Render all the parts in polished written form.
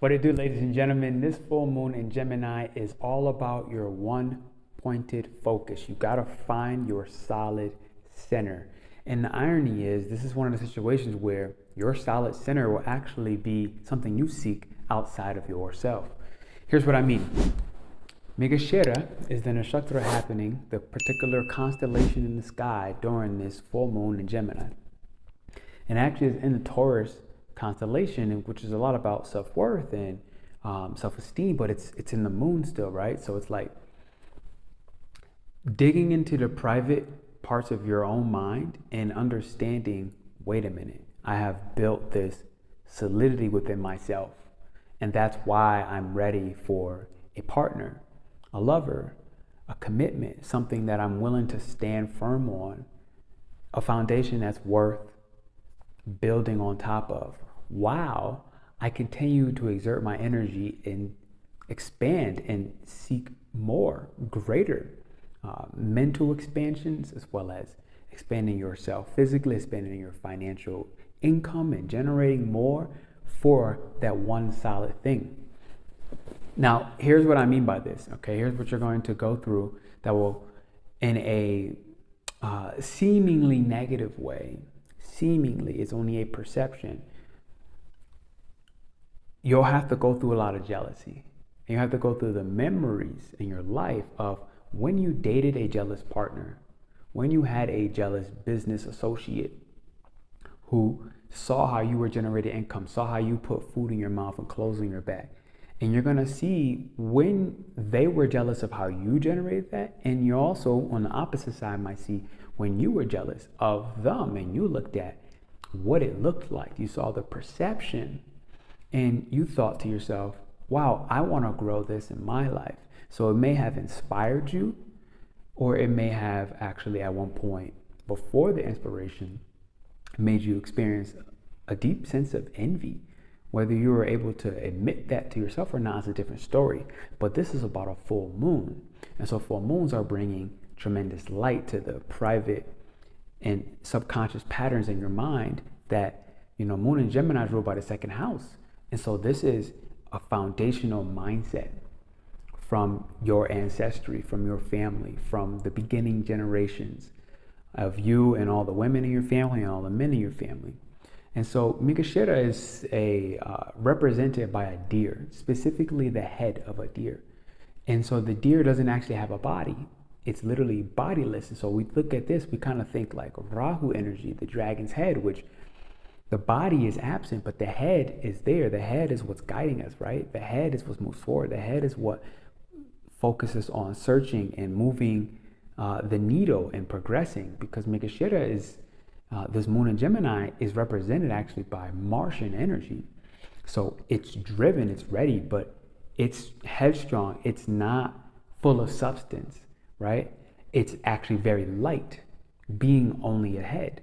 What it do, ladies and gentlemen, this full moon in Gemini is all about your one-pointed focus. You got to find your solid center. And the irony is, this is one of the situations where your solid center will actually be something you seek outside of yourself. Here's what I mean. Mgrishirsha is the nakshatra happening, the particular constellation in the sky during this full moon in Gemini. And actually is in the Taurus constellation, which is a lot about self-worth and self-esteem, but it's in the moon still, right? So it's like digging into the private parts of your own mind and understanding, wait a minute, I have built this solidity within myself, and that's why I'm ready for a partner, a lover, a commitment, something that I'm willing to stand firm on, a foundation that's worth building on top of. Wow, I continue to exert my energy and expand and seek more, greater mental expansions, as well as expanding yourself physically, expanding your financial income and generating more for that one solid thing. Now, here's what I mean by this, okay? Here's what you're going to go through that will, in a seemingly negative way, seemingly, it's only a perception, you'll have to go through a lot of jealousy. And you have to go through the memories in your life of when you dated a jealous partner, when you had a jealous business associate who saw how you were generating income, saw how you put food in your mouth and clothes on your back. And you're going to see when they were jealous of how you generated that. And you also, on the opposite side, might see when you were jealous of them and you looked at what it looked like. You saw the perception and you thought to yourself, wow, I want to grow this in my life. So it may have inspired you, or it may have actually at one point before the inspiration made you experience a deep sense of envy. Whether you were able to admit that to yourself or not is a different story. But this is about a full moon. And so full moons are bringing tremendous light to the private and subconscious patterns in your mind that, moon in Gemini is ruled by the second house. And so this is a foundational mindset from your ancestry, from your family, from the beginning generations of you and all the women in your family and all the men in your family. And so Mgrishirsha is represented by a deer, specifically the head of a deer. And so the deer doesn't actually have a body. It's literally bodiless. And so we look at this, we kind of think like Rahu energy, the dragon's head, which the body is absent, but the head is there. The head is what's guiding us, right? The head is what moves forward. The head is what focuses on searching and moving the needle and progressing, because Mgrishirsha is, this moon in Gemini is represented actually by Martian energy. So it's driven, it's ready, but it's headstrong. It's not full of substance, right? It's actually very light, being only a head.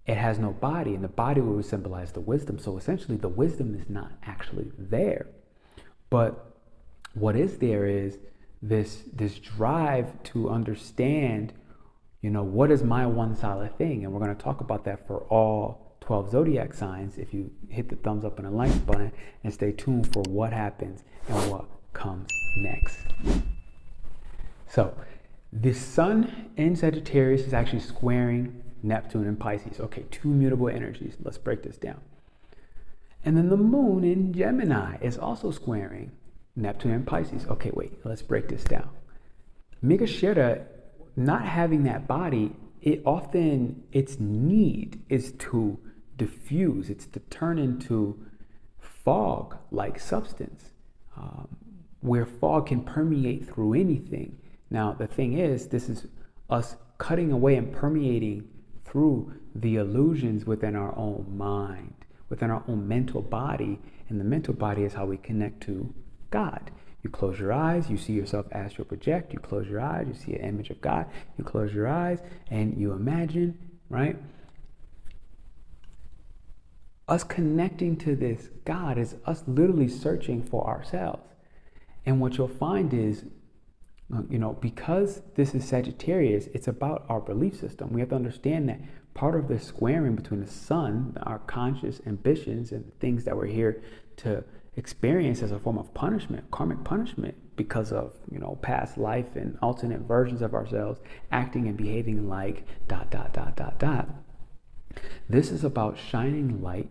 It has no body, and the body will symbolize the wisdom. So essentially the wisdom is not actually there. But what is there is this drive to understand, what is my one solid thing? And we're going to talk about that for all 12 zodiac signs. If you hit the thumbs up and the like button and stay tuned for what happens and what comes next. So the sun in Sagittarius is actually squaring Neptune and Pisces. Okay, two mutable energies. Let's break this down. And then the moon in Gemini is also squaring Neptune and Pisces. Okay, wait, let's break this down. Mgrishirsha, not having that body, its need is to diffuse, it's to turn into fog-like substance, where fog can permeate through anything. Now, the thing is, this is us cutting away and permeating through the illusions within our own mind, within our own mental body. And the mental body is how we connect to God. You close your eyes, you see yourself astral project. You close your eyes, you see an image of God. You close your eyes and you imagine, right? Us connecting to this God is us literally searching for ourselves. And what you'll find is, because this is Sagittarius, it's about our belief system. We have to understand that part of the squaring between the sun, our conscious ambitions and things that we're here to experience as a form of punishment, karmic punishment, because of, you know, past life and alternate versions of ourselves acting and behaving like ... This is about shining light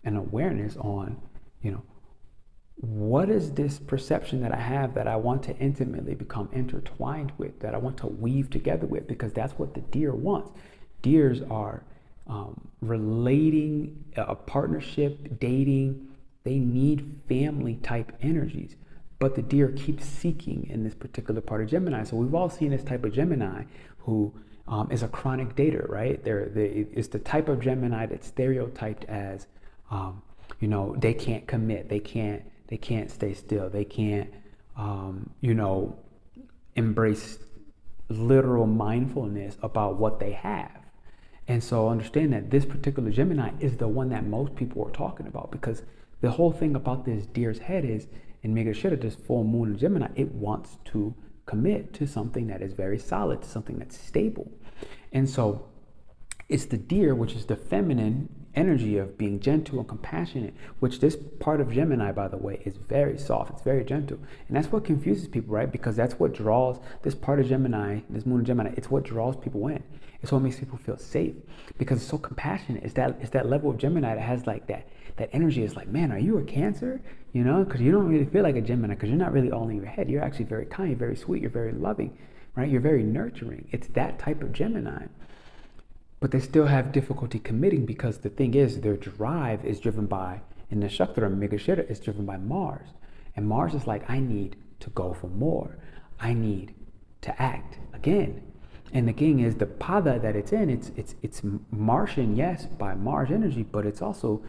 and awareness on, you know, what is this perception that I have that I want to intimately become intertwined with, that I want to weave together with, because that's what the deer wants. Deers are relating, a partnership, dating. They need family type energies, but the deer keeps seeking in this particular part of Gemini. So we've all seen this type of Gemini who is a chronic dater, right? It's the type of Gemini that's stereotyped as, you know, they can't commit, they can't stay still, they can't, you know, embrace literal mindfulness about what they have. And so understand that this particular Gemini is the one that most people are talking about, because the whole thing about this deer's head is, in Mgrishirsha, this full moon in Gemini, it wants to commit to something that is very solid, to something that's stable. And so it's the deer, which is the feminine energy of being gentle and compassionate, which this part of Gemini, by the way, is very soft. It's very gentle. And that's what confuses people, right? Because that's what draws this part of Gemini, this moon in Gemini, it's what draws people in. It's what makes people feel safe, because it's so compassionate. It's that level of Gemini that has like that energy. Is like, man, are you a Cancer? You know, because you don't really feel like a Gemini, because you're not really all in your head. You're actually very kind, you're very sweet, you're very loving, right? You're very nurturing. It's that type of Gemini. But they still have difficulty committing, because the thing is, their drive is driven by, in the Nakshatra, Mgrishirsha, is driven by Mars. And Mars is like, I need to go for more. I need to act again. And the thing is, the pada that it's in, it's Martian, yes, by Mars energy, but it's also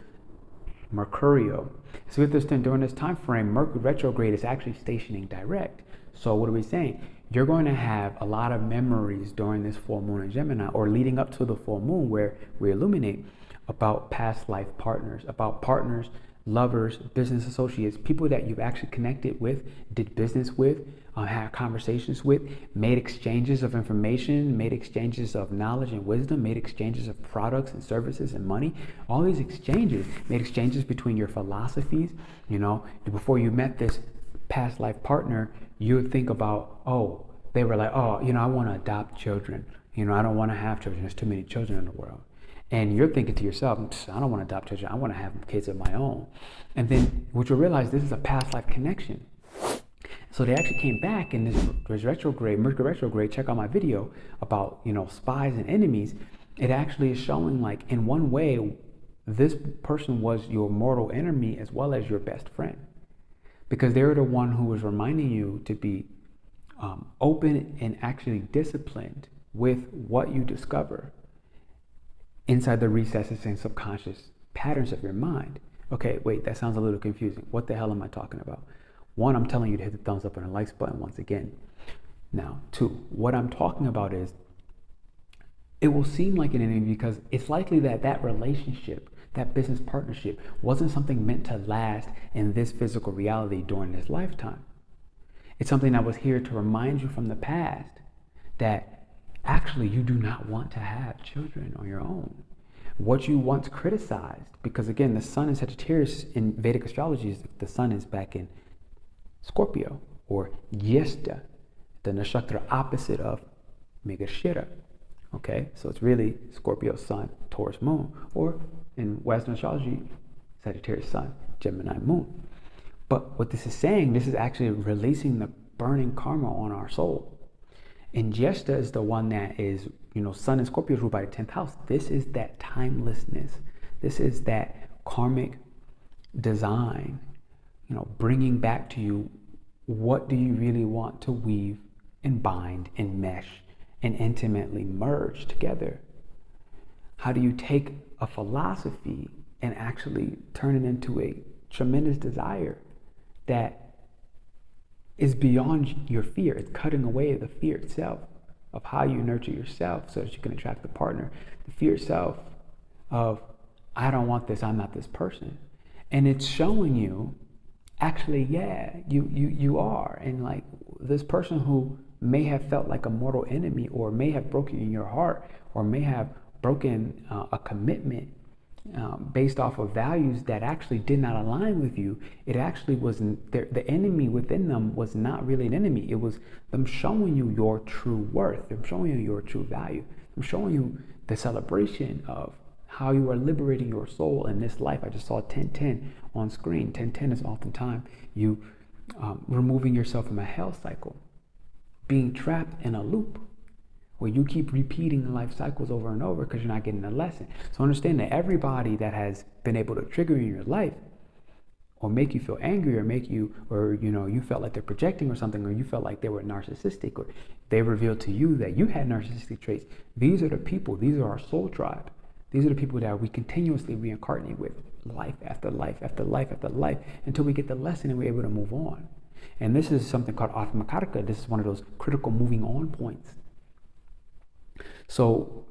Mercurial. So we have to understand, during this time frame, Mercury retrograde is actually stationing direct. So what are we saying? You're going to have a lot of memories during this full moon in Gemini, or leading up to the full moon, where we illuminate about past life partners, about partners, lovers, business associates, people that you've actually connected with, did business with, had conversations with, made exchanges of information, made exchanges of knowledge and wisdom, made exchanges of products and services and money. All these exchanges, made exchanges between your philosophies. You know, before you met this past life partner, you would think about, oh, they were like, oh, you know, I want to adopt children. You know, I don't want to have children. There's too many children in the world. And you're thinking to yourself, I don't want to adopt children. I want to have kids of my own. And then what you'll realize, this is a past life connection. So they actually came back in this retrograde, Mercury retrograde. Check out my video about, you know, spies and enemies. It actually is showing, like, in one way, this person was your mortal enemy as well as your best friend, because they were the one who was reminding you to be open and actually disciplined with what you discover inside the recesses and subconscious patterns of your mind. Okay, wait, that sounds a little confusing. What the hell am I talking about? One, I'm telling you to hit the thumbs up and the likes button once again. Now, two, what I'm talking about is, it will seem like an enemy because it's likely that that relationship, that business partnership, wasn't something meant to last in this physical reality during this lifetime. It's something that was here to remind you from the past that actually you do not want to have children on your own. What you once criticized, because again, the sun in Sagittarius in Vedic astrology, the sun is back in Scorpio, or Jyeshta, the nakshatra opposite of Mgrishirsha. Okay, so it's really Scorpio sun, Taurus moon, or in Western astrology, Sagittarius sun, Gemini moon. But what this is saying, this is actually releasing the burning karma on our soul. And Jyeshta is the one that is, you know, sun in Scorpio is ruled by the 10th house. This is that timelessness. This is that karmic design, you know, bringing back to you, what do you really want to weave and bind and mesh and intimately merge together? How do you take a philosophy and actually turn it into a tremendous desire that is beyond your fear? It's cutting away the fear itself of how you nurture yourself so that you can attract the partner. The fear itself of, I don't want this, I'm not this person. And it's showing you, actually, yeah, you are. And like, this person who may have felt like a mortal enemy, or may have broken in your heart, or may have broken a commitment based off of values that actually did not align with you. It actually wasn't, the enemy within them was not really an enemy. It was them showing you your true worth. Them showing you your true value. Them showing you the celebration of how you are liberating your soul in this life. I just saw 1010 on screen. 1010 is oftentimes you removing yourself from a hell cycle, being trapped in a loop where you keep repeating life cycles over and over because you're not getting a lesson. So understand that everybody that has been able to trigger in your life or make you feel angry or make you, or you felt like they're projecting or something, or you felt like they were narcissistic, or they revealed to you that you had narcissistic traits. These are the people, these are our soul tribe. These are the people that we continuously reincarnate with, life after life after life after life, until we get the lesson and we're able to move on. And this is something called Atmakarka. This is one of those critical moving on points. So,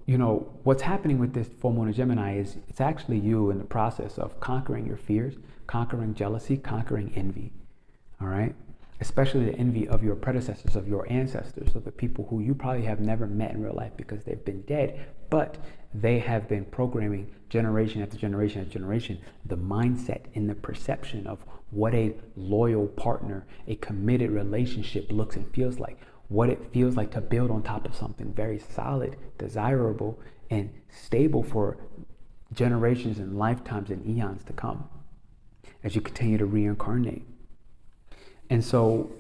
what's happening with this full moon in Gemini is it's actually you in the process of conquering your fears, conquering jealousy, conquering envy. All right? Especially the envy of your predecessors, of your ancestors, of the people who you probably have never met in real life because they've been dead, but they have been programming generation after generation after generation the mindset and the perception of what a loyal partner, a committed relationship looks and feels like. What it feels like to build on top of something very solid, desirable, and stable for generations and lifetimes and eons to come as you continue to reincarnate. And so,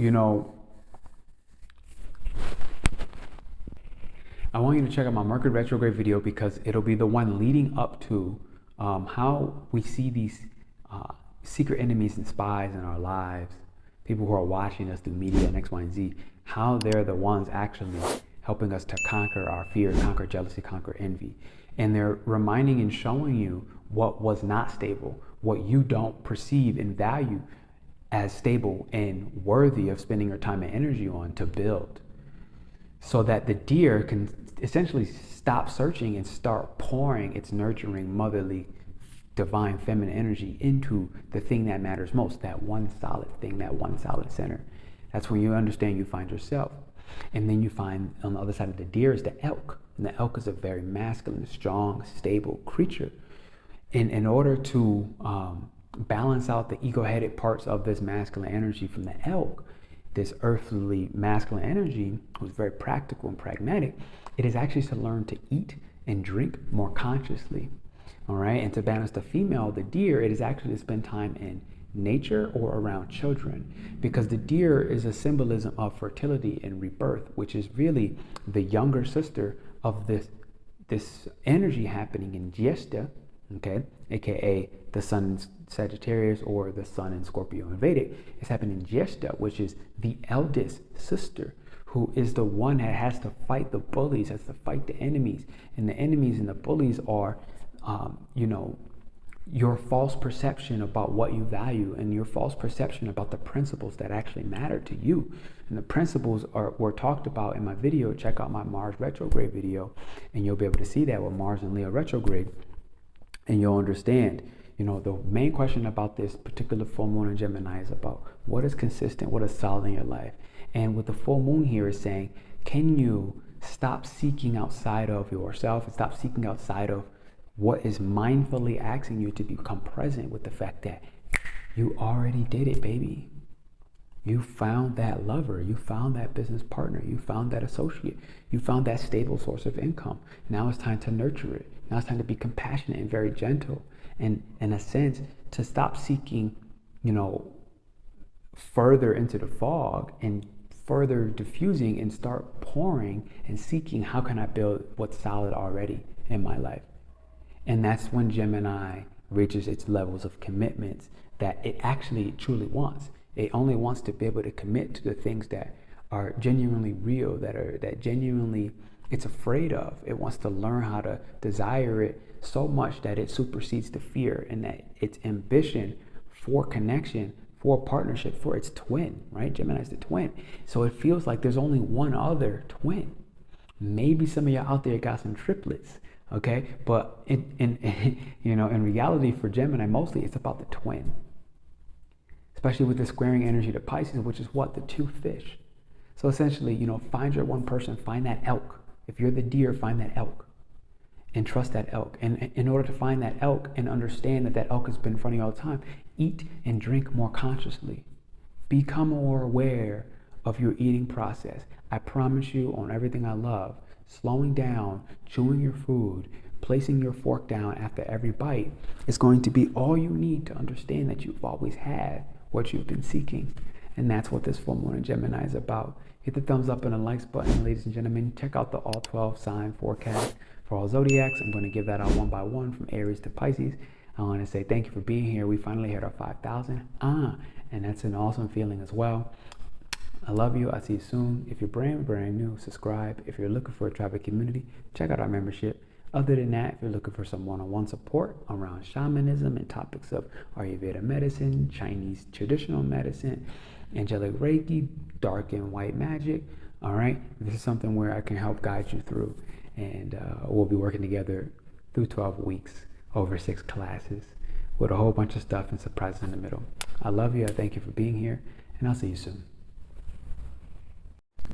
I want you to check out my Mercury Retrograde video because it'll be the one leading up to how we see these secret enemies and spies in our lives, people who are watching us through media and X, Y, and Z, how they're the ones actually helping us to conquer our fear, conquer jealousy, conquer envy. And they're reminding and showing you what was not stable, what you don't perceive and value as stable and worthy of spending your time and energy on to build. So that the deer can essentially stop searching and start pouring its nurturing, motherly, divine feminine energy into the thing that matters most, that one solid thing, that one solid center. That's when you understand you find yourself. And then you find on the other side of the deer is the elk. And the elk is a very masculine, strong, stable creature. And in order to balance out the ego-headed parts of this masculine energy from the elk, this earthly masculine energy, who's very practical and pragmatic, it is actually to learn to eat and drink more consciously. All right, and to balance the female, the deer, it is actually to spend time in nature or around children, because the deer is a symbolism of fertility and rebirth, which is really the younger sister of this energy happening in Jyeshta, okay, aka the sun in Sagittarius or the sun in Scorpio in Vedic. It's happening in Jyeshta, which is the eldest sister, who is the one that has to fight the bullies, has to fight the enemies, and the enemies and the bullies are your false perception about what you value and your false perception about the principles that actually matter to you. And the principles were talked about in my video. Check out my Mars retrograde video and you'll be able to see that with Mars and Leo retrograde, and you'll understand, the main question about this particular full moon in Gemini is about what is consistent, what is solid in your life. And with the full moon here is saying, can you stop seeking outside of yourself and stop seeking outside of what is mindfully asking you to become present with the fact that you already did it, baby. You found that lover, you found that business partner, you found that associate, you found that stable source of income. Now it's time to nurture it. Now it's time to be compassionate and very gentle, and in a sense to stop seeking, further into the fog and further diffusing and start pouring and seeking, how can I build what's solid already in my life? And that's when Gemini reaches its levels of commitments that it actually truly wants. It only wants to be able to commit to the things that are genuinely real, that genuinely it's afraid of. It wants to learn how to desire it so much that it supersedes the fear, and that its ambition for connection, for partnership, for its twin, right? Gemini is the twin. So it feels like there's only one other twin. Maybe some of you out there got some triplets. Okay, but in reality for Gemini, mostly it's about the twin, especially with the squaring energy to Pisces, which is what? The two fish. So essentially, find your one person, find that elk. If you're the deer, find that elk and trust that elk. And in order to find that elk and understand that that elk has been in front of you all the time, eat and drink more consciously. Become more aware of your eating process. I promise you, on everything I love, slowing down, chewing your food, placing your fork down after every bite is going to be all you need to understand that you've always had what you've been seeking. And that's what this full moon in Gemini is about. Hit the thumbs up and the likes button, ladies and gentlemen. Check out the all 12 sign forecast for all zodiacs. I'm going to give that out one by one from Aries to Pisces. I want to say thank you for being here. We finally hit our 5,000. And that's an awesome feeling as well. I love you. I'll see you soon. If you're brand new, subscribe. If you're looking for a tribal community, check out our membership. Other than that, if you're looking for some one-on-one support around shamanism and topics of Ayurveda medicine, Chinese traditional medicine, angelic Reiki, dark and white magic, all right, this is something where I can help guide you through. And we'll be working together through 12 weeks over 6 classes with a whole bunch of stuff and surprises in the middle. I love you. I thank you for being here, and I'll see you soon.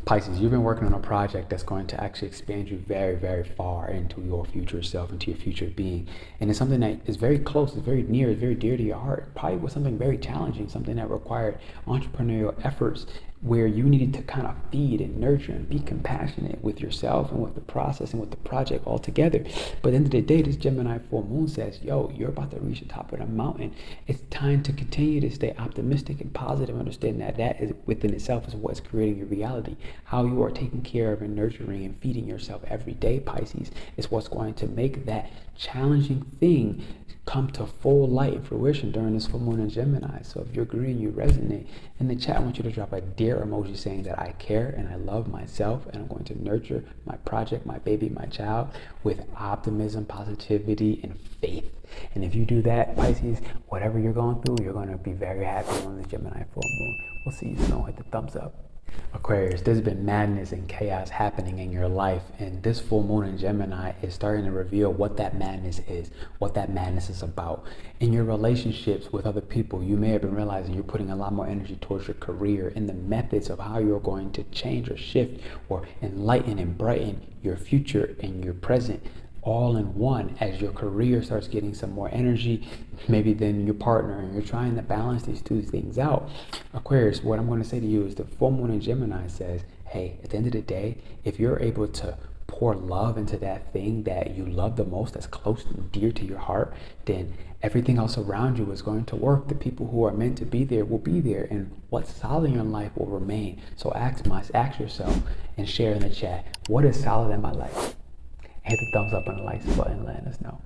Pisces, you've been working on a project that's going to actually expand you very, very far into your future self, into your future being. And it's something that is very close, it's very near, it's very dear to your heart. Probably was something very challenging, something that required entrepreneurial efforts where you needed to kind of feed and nurture and be compassionate with yourself and with the process and with the project altogether. But at the end of the day, this Gemini full moon says, yo, you're about to reach the top of the mountain. It's time to continue to stay optimistic and positive, understanding that that is within itself is what's creating your reality. How you are taking care of and nurturing and feeding yourself every day, Pisces, is what's going to make that challenging thing come to full light and fruition during this full moon in Gemini. So if you agree and you resonate, in the chat I want you to drop a dear emoji saying that I care and I love myself and I'm going to nurture my project, my baby, my child with optimism, positivity, and faith. And if you do that, Pisces, whatever you're going through, you're going to be very happy on this Gemini full moon. We'll see you soon. Hit the thumbs up. Aquarius, there's been madness and chaos happening in your life, and this full moon in Gemini is starting to reveal what that madness is, what that madness is about. In your relationships with other people, you may have been realizing you're putting a lot more energy towards your career and the methods of how you're going to change or shift or enlighten and brighten your future and your present all in one. As your career starts getting some more energy, maybe than your partner, and you're trying to balance these two things out. Aquarius, what I'm going to say to you is the full moon in Gemini says, hey, at the end of the day, if you're able to pour love into that thing that you love the most, that's close and dear to your heart, then everything else around you is going to work. The people who are meant to be there will be there, and what's solid in your life will remain. So ask yourself and share in the chat, what is solid in my life? Hit the thumbs up and the likes button, letting us know.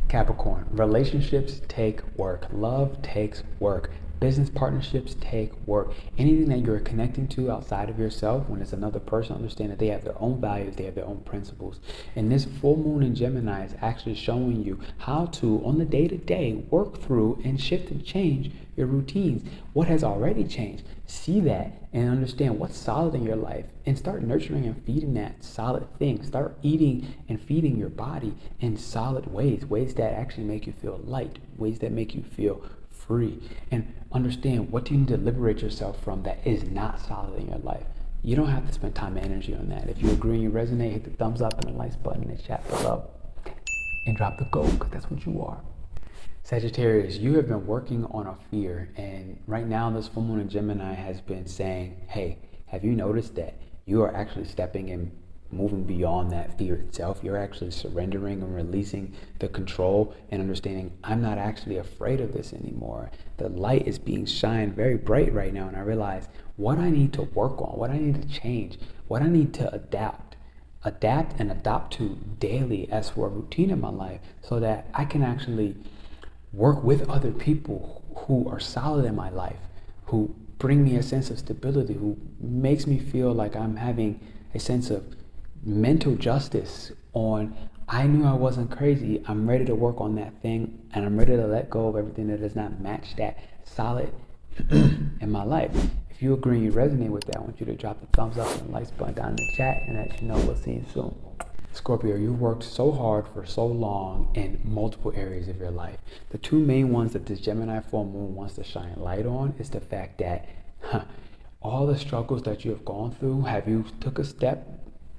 Capricorn, relationships take work. Love takes work. Business partnerships take work. Anything that you're connecting to outside of yourself, when it's another person, understand that they have their own values, they have their own principles. And this full moon in Gemini is actually showing you how to, on the day-to-day, work through and shift and change your routines. What has already changed? See that and understand what's solid in your life and start nurturing and feeding that solid thing. Start eating and feeding your body in solid ways, ways that actually make you feel light, ways that make you feel free. And understand what do you need to liberate yourself from that is not solid in your life. You don't have to spend time and energy on that. If you agree and you resonate, hit the thumbs up and the likes button in the chat below and drop the gold, because that's what you are. Sagittarius, you have been working on a fear, and right now this full moon in Gemini has been saying, hey, have you noticed that you are actually stepping and moving beyond that fear itself? You're actually surrendering and releasing the control and understanding, I'm not actually afraid of this anymore. The light is being shined very bright right now, and I realize what I need to work on, what I need to change, what I need to adapt and adopt to daily as for a routine in my life, so that I can actually work with other people who are solid in my life, who bring me a sense of stability, who makes me feel like I'm having a sense of mental justice on, I knew I wasn't crazy, I'm ready to work on that thing, and I'm ready to let go of everything that does not match that solid in my life. If you agree and you resonate with that, I want you to drop the thumbs up and the likes button down in the chat, and as you know, we'll see you soon. Scorpio, you've worked so hard for so long in multiple areas of your life. The two main ones that this Gemini full moon wants to shine light on is the fact that all the struggles that you have gone through, have you took a step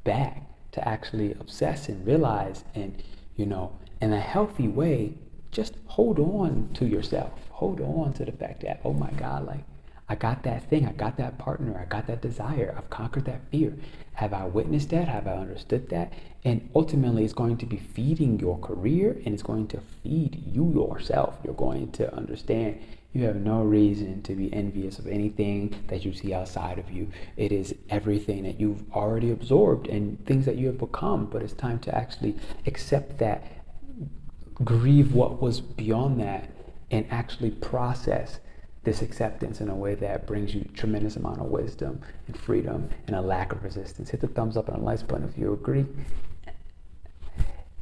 back to actually obsess and realize and you know, in a healthy way. Just hold on to yourself. Hold on to the fact that, oh my God, like, I got that thing, I got that partner, I got that desire, I've conquered that fear. Have I witnessed that? Have I understood that? And ultimately, it's going to be feeding your career, and it's going to feed you yourself. You're going to understand you have no reason to be envious of anything that you see outside of you. It is everything that you've already absorbed and things that you have become, but it's time to actually accept that, grieve what was beyond that, and actually process this acceptance in a way that brings you tremendous amount of wisdom and freedom and a lack of resistance. Hit the thumbs up and a like button if you agree.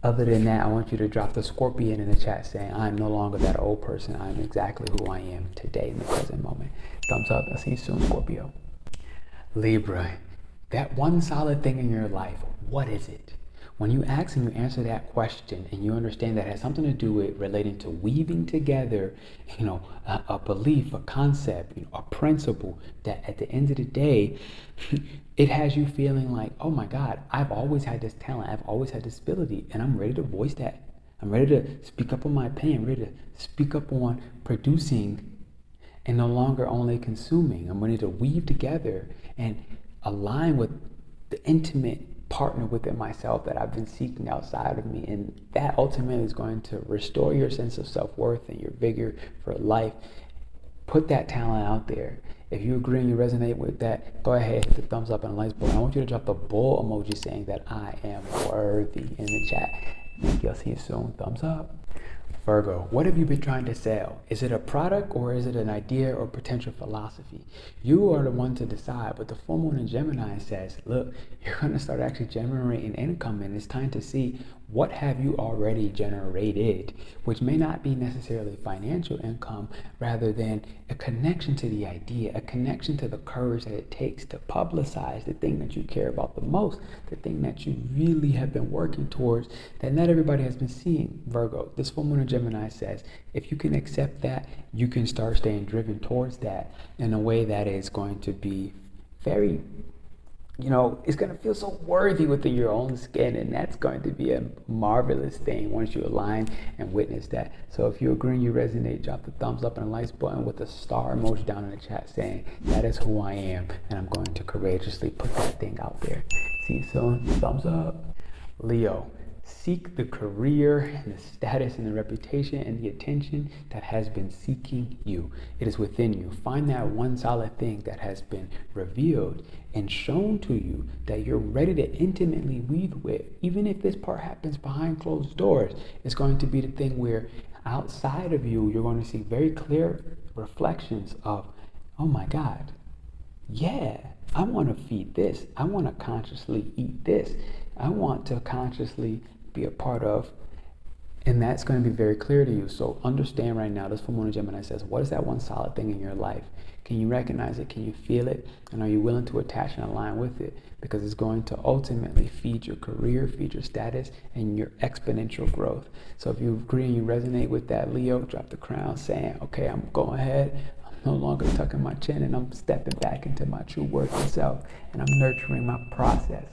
Other than that, I want you to drop the Scorpion in the chat saying, I'm no longer that old person. I'm exactly who I am today in the present moment. Thumbs up. I'll see you soon, Scorpio. Libra, that one solid thing in your life, what is it? When you ask and you answer that question and you understand that it has something to do with relating to weaving together, you know, a belief, a concept, you know, a principle, that at the end of the day, it has you feeling like, oh my God, I've always had this talent, I've always had this ability, and I'm ready to voice that. I'm ready to speak up on my opinion, I'm ready to speak up on producing and no longer only consuming. I'm ready to weave together and align with the intimate partner within myself that I've been seeking outside of me, and that ultimately is going to restore your sense of self-worth and your vigor for life. Put that talent out there. If you agree and you resonate with that, go ahead, hit the thumbs up and a like button. I want you to drop the bull emoji saying that I am worthy in the chat. Thank you. I'll see you soon. Thumbs up. Virgo, what have you been trying to sell? Is it a product, or is it an idea or potential philosophy? You are the one to decide, but the full moon in Gemini says, look, you're going to start actually generating income, and it's time to see what have you already generated, which may not be necessarily financial income, rather than a connection to the idea, a connection to the courage that it takes to publicize the thing that you care about the most, the thing that you really have been working towards that not everybody has been seeing. Virgo, this full moon in Gemini says, if you can accept that, you can start staying driven towards that in a way that is going to be very, you know, it's going to feel so worthy within your own skin, and that's going to be a marvelous thing once you align and witness that. So if you agree and you resonate, drop the thumbs up and a like button with a star emoji down in the chat saying, that is who I am, and I'm going to courageously put that thing out there. See you soon. Thumbs up. Leo, seek the career and the status and the reputation and the attention that has been seeking you. It is within you. Find that one solid thing that has been revealed and shown to you that you're ready to intimately weave with. Even if this part happens behind closed doors, it's going to be the thing where outside of you, you're going to see very clear reflections of, oh my God, yeah, I want to feed this. I want to consciously eat this. I want to consciously be a part of, and that's going to be very clear to you. So understand right now, this full moon in Gemini says, what is that one solid thing in your life? Can you recognize it? Can you feel it? And are you willing to attach and align with it? Because it's going to ultimately feed your career, feed your status, and your exponential growth. So if you agree and you resonate with that, Leo, drop the crown saying, okay, I'm going ahead. I'm no longer tucking my chin, and I'm stepping back into my true working self, and I'm nurturing my process.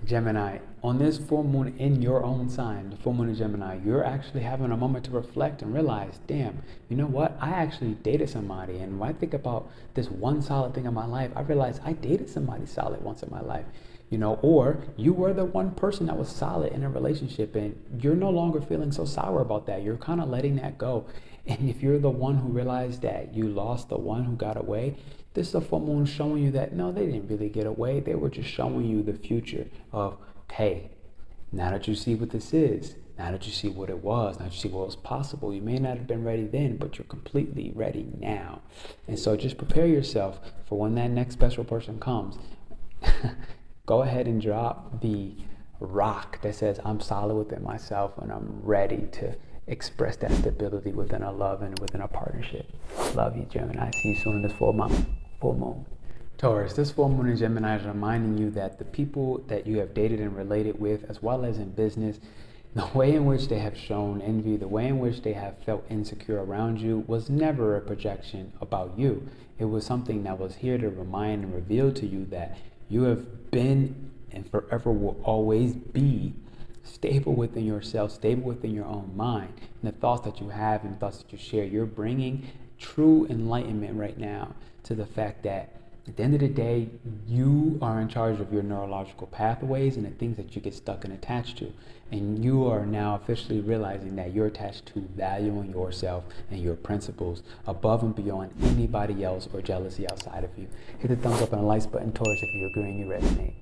Gemini, on this full moon in your own sign, the full moon in Gemini, you're actually having a moment to reflect and realize, damn, you know what? I actually dated somebody. And when I think about this one solid thing in my life, I realize I dated somebody solid once in my life, you know, or you were the one person that was solid in a relationship, and you're no longer feeling so sour about that. You're kind of letting that go. And if you're the one who realized that you lost the one who got away, this is a full moon showing you that, no, they didn't really get away. They were just showing you the future of, hey, now that you see what this is, now that you see what it was, now that you see what was possible, you may not have been ready then, but you're completely ready now. And so just prepare yourself for when that next special person comes. Go ahead and drop the rock that says, I'm solid within myself and I'm ready to express that stability within a love and within a partnership. Love you, Gemini. See you soon in this full moon. Taurus, this full moon in Gemini is reminding you that the people that you have dated and related with, as well as in business, the way in which they have shown envy, the way in which they have felt insecure around you was never a projection about you. It was something that was here to remind and reveal to you that you have been and forever will always be stable within yourself, stable within your own mind, and the thoughts that you have and the thoughts that you share. You're bringing true enlightenment right now to the fact that at the end of the day, you are in charge of your neurological pathways and the things that you get stuck and attached to. And you are now officially realizing that you're attached to valuing yourself and your principles above and beyond anybody else or jealousy outside of you. Hit the thumbs up and the likes button, Taurus, if you agree and you resonate.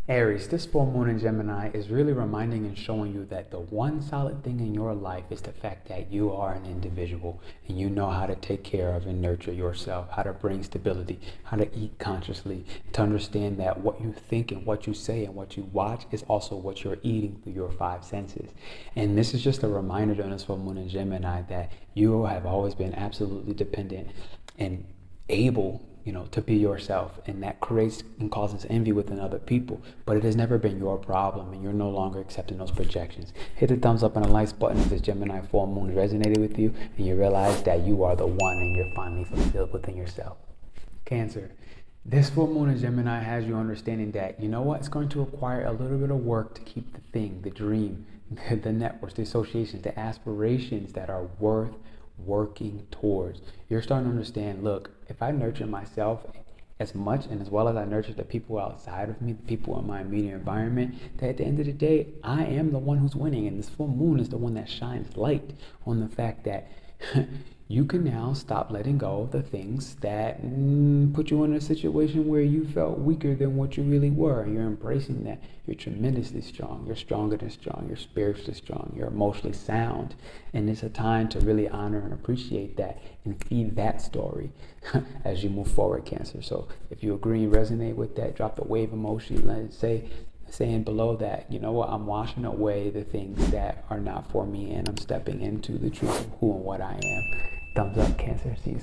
Aries, this full moon in Gemini is really reminding and showing you that the one solid thing in your life is the fact that you are an individual and you know how to take care of and nurture yourself, how to bring stability, how to eat consciously, to understand that what you think and what you say and what you watch is also what you're eating through your five senses. And this is just a reminder during this full moon in Gemini that you have always been absolutely dependent and able, to be yourself, and that creates and causes envy within other people, but it has never been your problem, and you're no longer accepting those projections. Hit the thumbs up and the likes button if this Gemini full moon resonated with you and you realize that you are the one and you're finally fulfilled within yourself. Cancer, this full moon in Gemini has you understanding that, it's going to require a little bit of work to keep the thing, the dream, the networks, the associations, the aspirations that are worth working towards. You're starting to understand, look, if I nurture myself as much and as well as I nurture the people outside of me, the people in my immediate environment, that at the end of the day, I am the one who's winning. And this full moon is the one that shines light on the fact that you can now stop letting go of the things that put you in a situation where you felt weaker than what you really were. You're embracing that. You're tremendously strong. You're stronger than strong. You're spiritually strong. You're emotionally sound. And it's a time to really honor and appreciate that and feed that story as you move forward, Cancer. So if you agree and resonate with that, drop the wave emoji. Let's say saying below that, I'm washing away the things that are not for me and I'm stepping into the truth of who and what I am. Thumbs up, Cancer. See you soon.